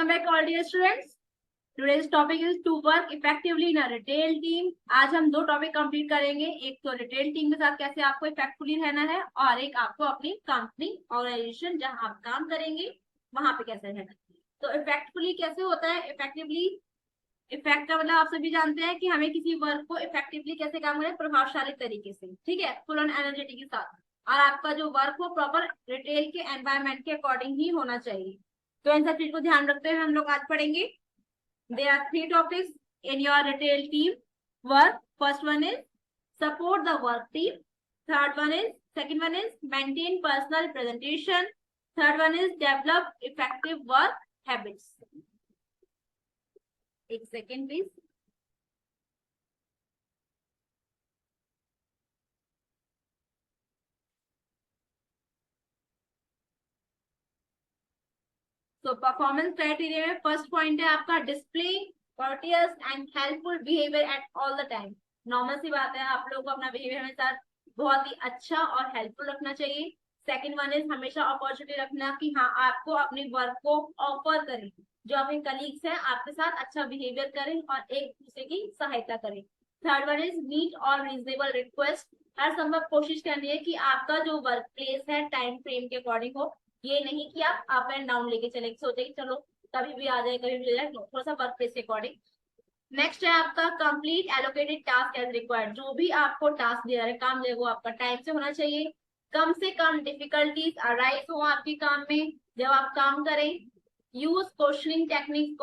Welcome back all dear students. Today's topic is to work effectively in a retail team. आज हम दो topic complete करेंगे, एक तो रिटेल टीम के साथ कैसे आपको इफेक्टिवली रहना है और एक आपको अपनी कंपनी ऑर्गेनाइजेशन जहां आप काम करेंगे वहां पे कैसे रहना है। तो इफेक्टिवली कैसे होता है, इफेक्टिवली इफेक्ट का मतलब आप सभी जानते हैं कि हमें किसी वर्क को इफेक्टिवली कैसे काम करें, प्रभावशाली तरीके से, ठीक है, फुल ऑन एनर्जेटिक के साथ, और आपका जो वर्क हो प्रॉपर रिटेल के एनवायरमेंट के अकॉर्डिंग ही होना चाहिए। तो इन सब चीज को ध्यान रखते हुए हम लोग आज पढ़ेंगे। There are three topics in your retail team work. First one is support the work team. Second one is maintain personal presentation. Third one is develop effective work habits. एक second please. So performance criteria में first point है आपका display courteous and helpful behavior at all the time. Normal सी बात है, आप लोगों को अपना बिहेवियर हमेशा बहुत ही अच्छा और हेल्पफुल रखना चाहिए। सेकंड वन इज हमेशा अपॉर्चुनिटी रखना कि हाँ आपको अपने वर्क को ऑफर करें, जो अपने कलीग्स हैं आपके साथ अच्छा बिहेवियर करें और एक दूसरे की सहायता करें। थर्ड वन इज मीट और रीजनेबल रिक्वेस्ट, हर संभव कोशिश करनी है कि आपका जो वर्क प्लेस है टाइम फ्रेम के अकॉर्डिंग हो, ये नहीं कि आप अप एंड डाउन लेके चले, सोचे कि चलो कभी भी आ जाए कभी भी जाए, थोड़ा सा वर्क प्लेस के अकॉर्डिंग। नेक्स्ट है आपका complete allocated task as required, जो भी आपको टास्क दिया है काम जो वो आपका टाइम से होना चाहिए। कम से कम डिफिकल्टीज अराइज हो आपके काम में जब आप काम करें। यूज क्वेश्चनिंग टेक्निक,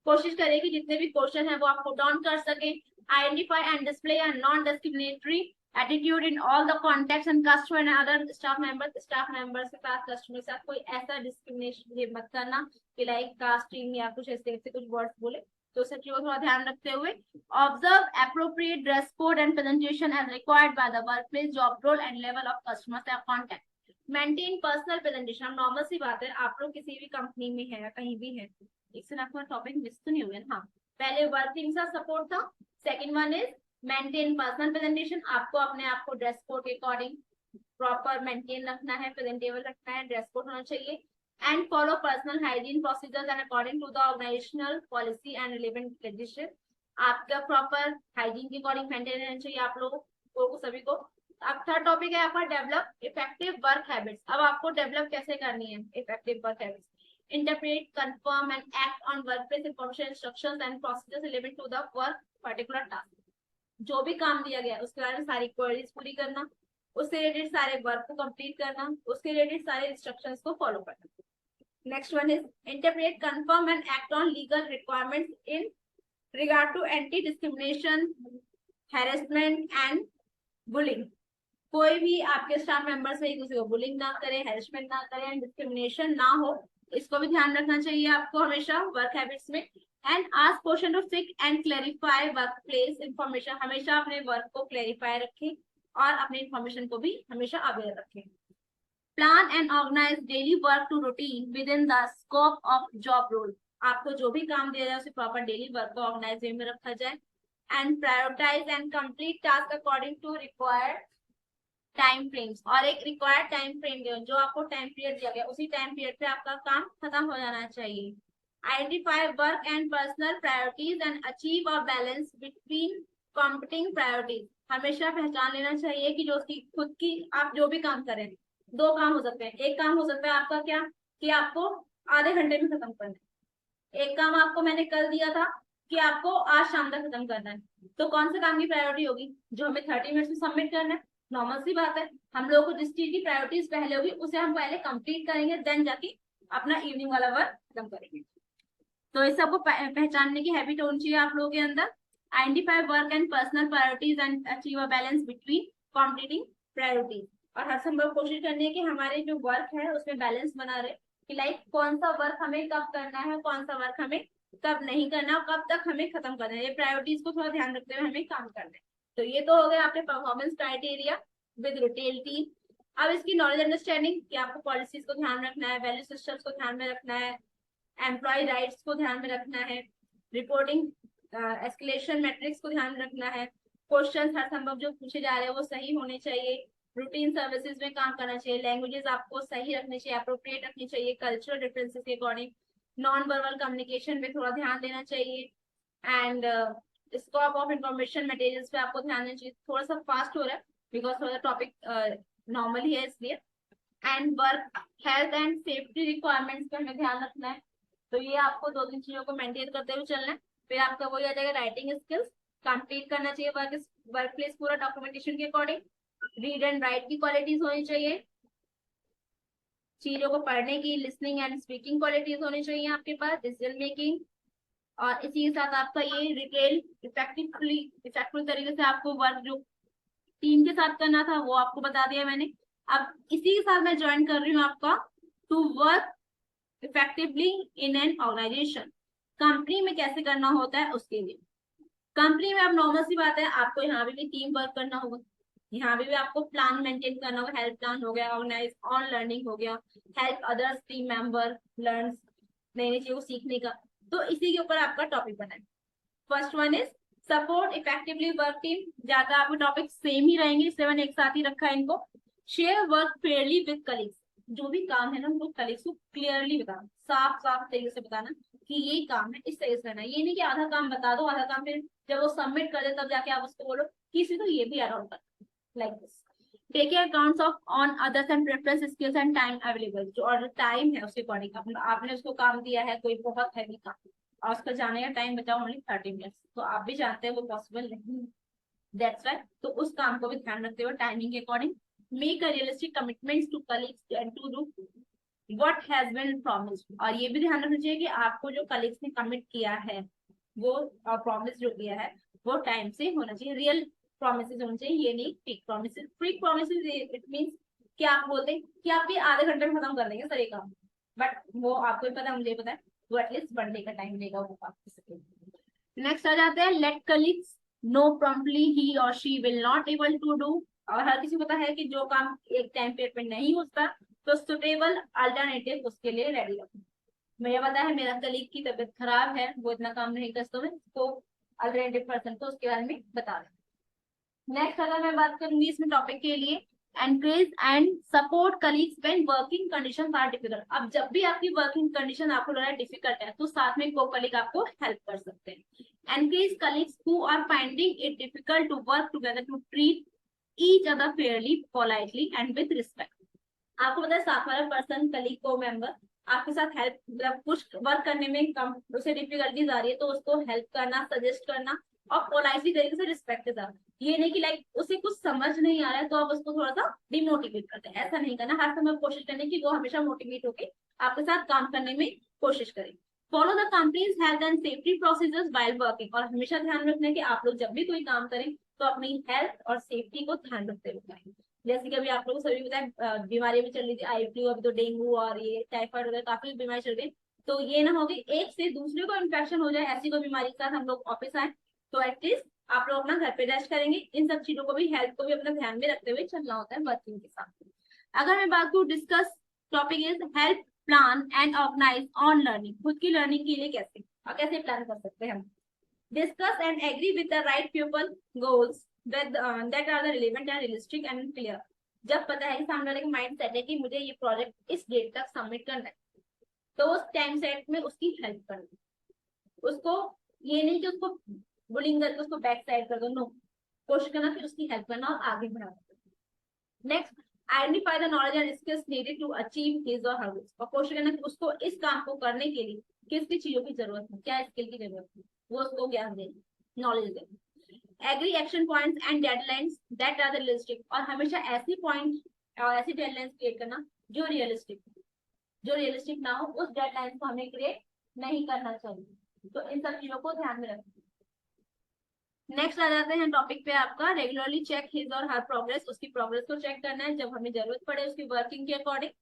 कोशिश करें कि जितने भी क्वेश्चन है वो आप पुट ऑन कर सके। Identify and display a non discriminatory attitude in all the contacts and customer and other staff members के साथ, कस्टमर के साथ कोई ऐसा डिस्क्रिमिनेशन मत करना कि लाइक कास्टिंग या कुछ ऐसे कुछ वर्ड्स बोले, तो सब चीजों को थोड़ा ध्यान रखते हुए observe appropriate dress code and presentation as required by the workplace job role and level of customer contact. Maintain personal presentation, हम नॉर्मल सी बात है, आप लोग किसी भी कंपनी में है कहीं भी है, एक से आपका टॉपिक मिस तो नहीं हुआ ना। हाँ, पहले वर्किंग सा सपोर्ट था। Second one is maintain personal presentation, आपको अपने आप को ड्रेस कोड के अकॉर्डिंग प्रॉपर मेंटेन रखना है, प्रेजेंटेबल रखना है, ड्रेस कोड होना चाहिए। And follow personal hygiene procedures and according to the organizational policy and relevant legislation. आपका प्रॉपर हाइजीन के अकॉर्डिंग मेंटेन रहना चाहिए आप लोगों को सभी को। अब थर्ड टॉपिक है आपका डेवलप इफेक्टिव वर्क हैबिट्स। अब आपको डेवलप कैसे करनी है effective work habits, interpret confirm and act on workplace information instructions and procedures related to the work particular task. जो भी काम दिया गया उसके बारे में सारी क्वेरीज पूरी करना, उससे रिलेटेड सारे वर्क को कंप्लीट करना, उसके रिलेटेड सारे इंस्ट्रक्शंस को फॉलो करना। Next one is interpret, confirm and act on legal requirements in regard to anti-discrimination, harassment and bullying. कोई भी आपके स्टाफ मेंबर्स में एक दूसरे को बुलिंग ना करे, हैरेसमेंट ना करे एंड डिस्क्रिमिनेशन ना हो, इसको भी ध्यान रखना चाहिए आपको हमेशा वर्क हैबिट्स में। And ask question to seek and clarify work place information, हमेशा अपने वर्क को क्लैरिफाई रखें और अपने इंफॉर्मेशन को भी हमेशा अवेयर रखें। Plan and organise daily work to routine within the scope of job role, आपको जो भी काम दिया जाए उसे प्रॉपर डेली वर्क को ऑर्गेनाइज वे में रखा जाए। And prioritise and complete task according to required time frames, और एक रिक्वायर्ड टाइम फ्रेम जो आपको टाइम पीरियड दिया गया उसी टाइम पीरियड पे आपका काम खत्म हो जाना चाहिए। Identify work and personal priorities and achieve a balance between competing priorities, हमेशा पहचान लेना चाहिए कि जो खुद की आप जो भी काम करें, दो काम हो सकते हैं। एक काम हो सकता है आपका क्या कि आपको आधे घंटे में खत्म करना है, एक काम आपको मैंने कल दिया था कि आपको आज शाम तक खत्म करना है, तो कौन से काम की प्रायोरिटी होगी, जो हमें 30 मिनट्स में सबमिट करना है। नॉर्मल सी बात है, हम लोगों को जिस चीज की प्रायोरिटीज पहले होगी उसे हम पहले कंप्लीट करेंगे, देन जाके अपना इवनिंग वाला वर्क खत्म करेंगे। तो इस सबको पहचानने की हैबिट होनी चाहिए आप लोगों के अंदर। Identify work and personal priorities and achieve a balance between competing priorities, और हर संभव कोशिश करनी है कि हमारे जो वर्क है उसमें बैलेंस बना रहे कि लाइक कौन सा वर्क हमें कब करना है, कौन सा वर्क हमें कब नहीं करना और कब तक हमें खत्म करना है, ये प्रायोरिटीज को थोड़ा ध्यान रखते हुए हमें काम करना है। तो ये तो हो गया आपके performance criteria with retail team. अब इसकी नॉलेज अंडरस्टैंडिंग कि आपको पॉलिसीज को ध्यान रखना है, वैल्यू सिस्टम्स को ध्यान में रखना है, एम्प्लॉय राइट्स को ध्यान में रखना है, रिपोर्टिंग एस्केलेशन मैट्रिक्स को ध्यान रखना है, क्वेश्चन हर संभव जो पूछे जा रहे हैं वो सही होने चाहिए, रूटीन सर्विसेज में काम करना चाहिए, लैंग्वेजेस आपको सही रखनी चाहिए, अप्रोप्रिएट रखनी चाहिए कल्चरल डिफरेंसेस के अकॉर्डिंग, नॉन वर्बल कम्युनिकेशन पे थोड़ा ध्यान देना चाहिए, and scope of information materials पे आपको ध्यान देना चाहिए। थोड़ा सा फास्ट हो रहा है बिकॉज थोड़ा टॉपिक नॉर्मल ही है इसलिए। And work health and safety requirements पे हमें ध्यान रखना है, तो ये आपको दो तीन चीजों को मेंटेन करते हुए चलना है। फिर आपका वही आ जाएगा राइटिंग स्किल्स, कंप्लीट करना चाहिए वर्क प्लेस पूरा डॉक्यूमेंटेशन के अकॉर्डिंग। रीड एंड राइट की क्वालिटीज होनी चाहिए, चीजों को पढ़ने की लिसनिंग एंड स्पीकिंग क्वालिटीज होनी चाहिए आपके पास, डिसीजन मेकिंग। और इसी के साथ आपका ये रिटेल इफेक्टिवली तरीके से आपको वर्क जो टीम के साथ करना था वो आपको बता दिया मैंने। अब इसी के साथ मैं ज्वाइन कर रही हूँ आपका to work effectively in an organisation. Company में कैसे करना होता है उसके लिए, कंपनी में अब नॉर्मल सी बात है, आपको यहाँ पे भी टीम वर्क करना होगा, यहाँ पे भी आपको प्लान मेंटेन करना होगा। हेल्प प्लान हो गया, ऑर्गेनाइज ऑन लर्निंग हो गया, help others team member learn नई नई चीजों को सीखने का। तो इसी के ऊपर आपका टॉपिक बना है। First one is support effectively work team, ज्यादा आपके टॉपिक सेम ही रहेंगे इसलिए मैंने एक साथ ही रखा है इनको। Share work Fairlie with colleagues, जो भी काम है ना उनको कलीग्स को क्लियरली बताना, साफ साफ तरीके से बताना कि ये काम है, इस तरीके से करना है। ये नहीं कि आधा काम बता दो, आधा काम फिर जब वो सबमिट कर दे तब जाके आप उसको बोलो कि इसी तो ये भी ऐड ऑन कर, like this. Take accounts of on others and preference skills and time available, जो और टाइम है उसके अकॉर्डिंग आपने उसको काम दिया है कोई बहुत हैवी काम और उसका जाने का टाइम बचा ओनली 30 मिनट्स, तो आप भी जानते हैं वो पॉसिबल नहीं है, दैट्स राइट। तो उस काम को भी ध्यान रखते हुए टाइमिंग के according make a realistic commitments to colleagues and to do what has been promised. और ये भी ध्यान रखना चाहिए कि आपको जो कलीग्स ने कमिट किया है वो प्रॉमिस जो किया है वो टाइम से होना चाहिए, रियल प्रोमिस होना चाहिए, ये नहीं fake promise. Fake promise it means कि आप बोलते हैं कि आप ये आधे घंटे में खत्म कर देंगे सर ये काम, बट वो आपको भी पता है मुझे पता है वो एटलीस्ट 1 डे का टाइम लेगा वो काम कर सके। नेक्स्ट आ जाते हैं let colleagues know promptly he और she will not able to do. और हर किसी को पता है कि जो काम एक टाइम पीरियड में नहीं होता तो सुटेबल अल्टरनेटिव उसके लिए रेडी रखो। मुझे पता है मेरा कलीग की तबीयत खराब है, वो इतना काम नहीं कर सकता, मैं उसको अल्टरनेटिव पर्सन को उसके बारे में बता रहा। नेक्स्ट अगर मैं बात करूंगी इसमें टॉपिक के लिए, encourage and support colleagues when working conditions are difficult. अब जब भी आपकी वर्किंग कंडीशन आपको लग रहा है डिफिकल्ट है तो साथ में को कलीग आपको हेल्प कर सकते हैं। Encourage colleagues who are finding it difficult to work together to treat each other fairly politely and with respect. आपको पता है साथ वाला पर्सन कलीग को मेंबर आपके साथ हेल्प मतलब कुछ वर्क करने में कम उसे डिफिकल्टीज आ रही है तो उसको हेल्प करना, सजेस्ट करना और पोलाइटली तरीके से रिस्पेक्ट के साथ। ये नहीं कि लाइक उसे कुछ समझ नहीं आ रहा है तो आप उसको थोड़ा सा डिमोटिवेट करते हैं, ऐसा नहीं करना। हर समय कोशिश करने की वो हमेशा मोटिवेट होकर आपके साथ काम करने में कोशिश करें। Follow the companies health and safety procedures while working, और हमेशा ध्यान रखना है कि आप लोग जब भी कोई काम करें तो अपनी हेल्थ और सेफ्टी को ध्यान रखते हुए करें। जैसे कि अभी आप लोगों को सभी पता है बीमारियां भी चल रही थी, आई फ्लू, अभी तो डेंगू और ये टाइफाइड वगैरह काफी बीमारी चल रही। तो ये ना हो कि एक से दूसरे को इन्फेक्शन हो जाए, ऐसी कोई बीमारी के साथ हम लोग ऑफिस आए, तो एटलीस्ट आप लोग अपना घर पे रेस्ट करेंगे। इन सब चीजों को भी, हेल्थ को भी अपना ध्यान में रखते हुए चलना होता है वर्किंग के साथ। अगर मैं बात करूँ discuss topic is help plan and organise on learning, खुद की लर्निंग के लिए कैसे और कैसे प्लान कर सकते हैं हम। Discuss and agree with the right pupil goals that are the relevant and realistic and clear। जब पता है कि सामने वाले का माइंड सेट है कि मुझे ये प्रोजेक्ट इस डेट तक सबमिट करना है तो उस टाइम सेट में उसकी हेल्प करना, उसको ये नहीं कि उसको बुलिंग करके उसको बैक साइड कर दो, नो, कोशिश करना कि उसकी हेल्प करना और आगे बढ़ाना। Next, identify the knowledge and skills needed to achieve his और हर गोल्स, और कोशिश करना कि उसको इस काम को करने के लिए किस किस चीजों की जरूरत है, क्या स्किल की जरूरत है, वो उसको ज्ञान देना, नॉलेज देना। Agree action points and deadlines that are realistic, और हमेशा ऐसी पॉइंट और ऐसी डेडलाइंस क्रिएट करना जो रियलिस्टिक, जो रियलिस्टिक ना हो उस डेडलाइंस को हमें क्रिएट नहीं करना चाहिए। तो इन सब चीजों को ध्यान में रखना। नेक्स्ट आ जाते हैं टॉपिक पे आपका रेगुलरली चेक हिज और हर प्रोग्रेस, उसकी प्रोग्रेस को चेक करना है जब हमें जरूरत पड़े उसकी वर्किंग के अकॉर्डिंग।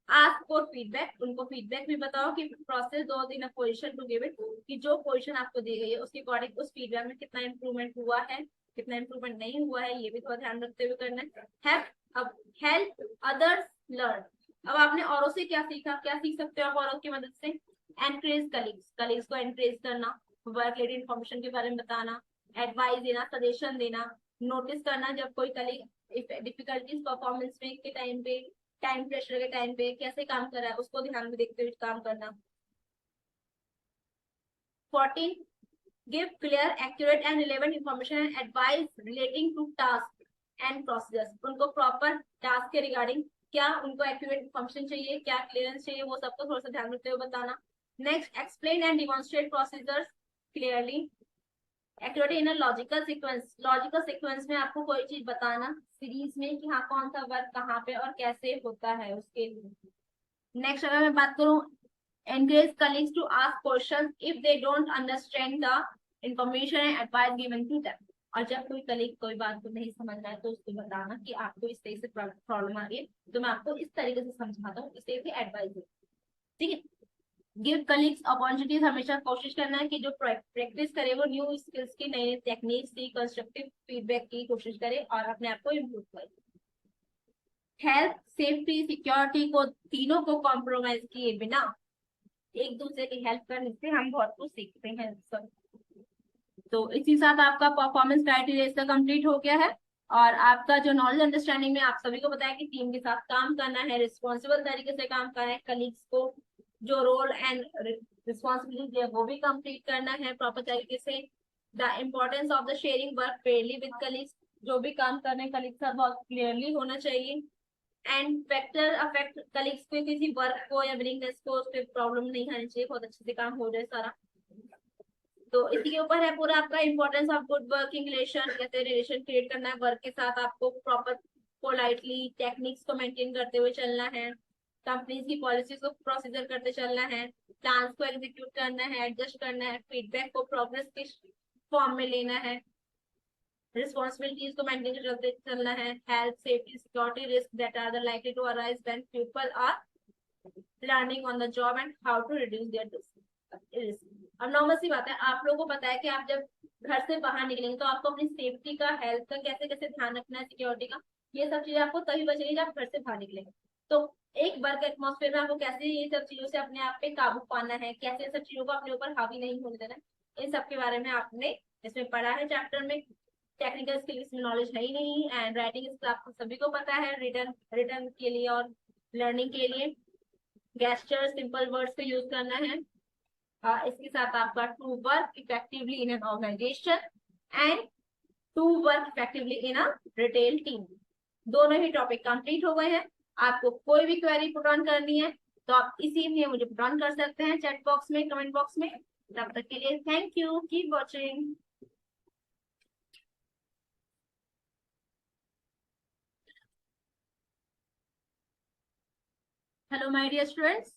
आस्क फॉर फीडबैक, उनको फीडबैक भी बताओ कि प्रोसेस दो in a position to give it, कि जो पोजीशन आपको दी गई है उसके अकॉर्डिंग उस फीडबैक में कितना इंप्रूवमेंट हुआ है, कितना इंप्रूवमेंट नहीं हुआ है, ये भी थोड़ा ध्यान रखते हुए करना है। अब हेल्प अदर्स लर्न, अब आपने औरों से क्या सीखा, क्या सीख सकते हो आप औरों की मदद से। एनकरेज कलीग्स, कलीग्स को एनकरेज करना, वर्क रिलेटेड इन्फॉर्मेशन के बारे में बताना, एडवाइस देना, सजेशन देना, नोटिस करना जब कोई कलीग डिफिकल्टीज परफॉर्मेंस में के टाइम पे, टाइम प्रेशर के टाइम पे कैसे काम कर रहा है उसको ध्यान में देखते हुए काम करना। 14, give clear, accurate and relevant information and advice relating to task and procedures. उनको proper task के regarding क्या उनको accurate information चाहिए, क्या clearance चाहिए, वो सबको थोड़ा सा ध्यान रखते हुए बताना. Next, explain and demonstrate procedures clearly. Accurate in a logical sequence. Logical sequence में आपको कोई चीज बताना सीरीज में कि हाँ कौन सा वर्क कहाँ पे और कैसे होता है उसके लिए. नेक्स्ट अगर मैं बात करूँ, encourage colleagues to ask questions if they don't understand the information and advice given to them. और जब कोई कलीग कोई बात को नहीं समझ रहा है तो उसको बताना कि आपको इस तरह से प्रॉब्लम आ रही है, तो मैं आपको इस तरीके से समझाता हूँ, इस तरह से एडवाइस दूँ. ठीक है. Give colleagues opportunities. हमेशा कोशिश करना है कि जो प्रैक्टिस करे वो न्यू स्किल्स की, नई नई टेक्निक्स की, कंस्ट्रक्टिव फीडबैक की कोशिश करे और अपने आप को इम्प्रूव करे. हेल्थ, सेफ्टी, सिक्योरिटी को तीनों को कॉम्प्रोमाइज किए बिना एक दूसरे की हेल्प करने से हम बहुत कुछ सीखते हैं सब. तो इसी साथ आपका परफॉर्मेंस क्राइटेरिया इसका कंप्लीट हो गया है और आपका जो नॉलेज अंडरस्टैंडिंग में आप सभी को पता है कि टीम के साथ काम करना है, रिस्पॉन्सिबल तरीके से काम करना है, कलीग्स को जो रोल एंड रिस्पॉन्सिबिलिटी है वो भी कंप्लीट करना है प्रॉपर तरीके से. The importance of the sharing work Fairlie with colleagues. जो भी काम कर रहे हैं कलीग्स के साथ बहुत क्लियरली होना चाहिए. एंड फैक्टर अफेक्ट कलीग्स को किसी वर्क को या विलिंगनेस को उस पर प्रॉब्लम नहीं आनी चाहिए, बहुत अच्छे से काम हो जाए सारा. तो इसी के ऊपर है पूरा आपका importance of good working relation. कैसे रिलेशन क्रिएट करना है वर्क के साथ, आपको प्रॉपर पोलाइटली टेक्निक्स को मेंटेन करते हुए चलना है, कंपनीज की पॉलिसीज को प्रोसीजर करते चलना है, प्लान्स को एग्जीक्यूट करना है, एडजस्ट करना है, फीडबैक को प्रोग्रेस के फॉर्म में लेना है, रिस्पॉन्सिबिलिटीज को मेंटेन करते चलना है, health, safety, security risk that are likely to arise when people are learning on the job and how to reduce their risk. अब नॉर्मल सी बात है, आप लोगों को पता है कि आप जब घर से बाहर निकलेंगे तो आपको अपनी सेफ्टी का, हेल्थ का कैसे कैसे ध्यान रखना है, सिक्योरिटी का, ये सब चीजें आपको तभी बचेगी जब आप घर से बाहर निकलेंगे. तो एक वर्क एटमॉस्फेयर में आपको कैसे ये सब चीजों से अपने आप पे काबू पाना है, कैसे सब चीजों को अपने ऊपर हावी नहीं होने देना है, इन सब के बारे में आपने इसमें पढ़ा है चैप्टर में. टेक्निकल स्किल्स में नॉलेज है ही नहीं एंड राइटिंग स्किल्स आपको सभी को पता है, रिटर्न रिटर्न के लिए और लर्निंग के लिए गेस्चर, सिंपल वर्ड्स का यूज करना है. इसके साथ आपका to work effectively in an organisation and to work effectively in a retail team. दोनों ही टॉपिक कंप्लीट हो गए हैं. आपको कोई भी क्वेरी पुट ऑन करनी है तो आप इसी में मुझे पुट ऑन कर सकते हैं चैट बॉक्स में, कमेंट बॉक्स में. तब तक के लिए thank you, keep watching. Hello my dear students,